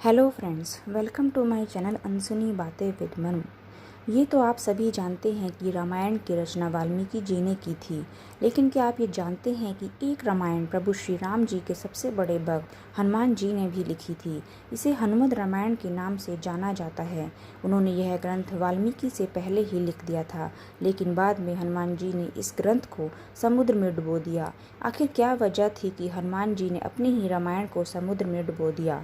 Hello friends, welcome to my channel अनसुनी बातें with Manu. ये तो आप सभी जानते हैं कि रामायण की रचना वाल्मीकि जी ने की थी, लेकिन क्या आप ये जानते हैं कि एक रामायण प्रभु श्री राम जी के सबसे बड़े भक्त हनुमान जी ने भी लिखी थी। इसे हनुमद रामायण के नाम से जाना जाता है। उन्होंने यह ग्रंथ वाल्मीकि से पहले ही लिख दिया था, लेकिन बाद में हनुमान जी ने इस ग्रंथ को समुद्र में डुबो दिया। आखिर क्या वजह थी कि हनुमान जी ने अपने ही रामायण को समुद्र में डुबो दिया?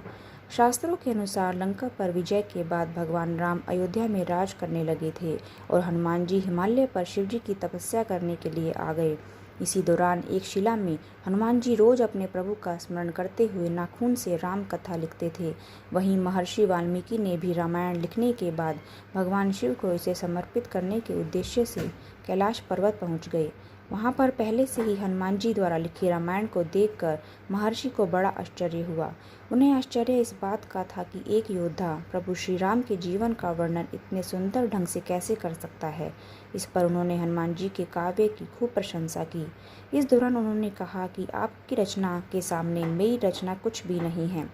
शास्त्रों के अनुसार लंका पर विजय के बाद भगवान राम अयोध्या में राज करने लगे थे और हनुमान जी हिमालय पर शिवजी की तपस्या करने के लिए आ गए। इसी दौरान एक शिला में हनुमान जी रोज अपने प्रभु का स्मरण करते हुए नाखून से राम कथा लिखते थे। वहीं महर्षि वाल्मीकि ने भी रामायण लिखने के बाद भगवान शिव को इसे समर्पित करने के उद्देश्य से कैलाश पर्वत पहुंच गए। वहां पर पहले से ही हनुमान जी द्वारा लिखे रामायण को देखकर महर्षि को बड़ा आश्चर्य हुआ। उन्हें आश्चर्य इस बात का था कि एक योद्धा प्रभु श्री राम के जीवन का वर्णन इतने सुंदर ढंग से कैसे कर सकता है। इस पर उन्होंने हनुमान जी के काव्य की खूब प्रशंसा की। इस दौरान उन्होंने कहा कि आपकी रचना के सामने मेरी रचना कुछ भी नहीं है।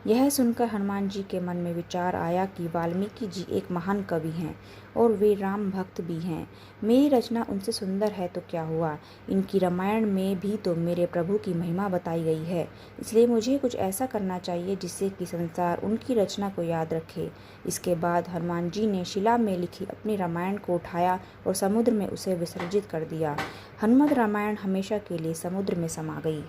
यह सुनकर हनुमान जी के मन में विचार आया कि वाल्मीकि जी एक महान कवि हैं और वे राम भक्त भी हैं। मेरी रचना उनसे सुंदर है तो क्या हुआ, इनकी रामायण में भी तो मेरे प्रभु की महिमा बताई गई है, इसलिए मुझे कुछ ऐसा करना चाहिए जिससे कि संसार उनकी रचना को याद रखे। इसके बाद हनुमान जी ने शिला में लिखी अपनी रामायण को उठाया और समुद्र में उसे विसर्जित कर दिया। हनुमद रामायण हमेशा के लिए समुद्र में समा गई।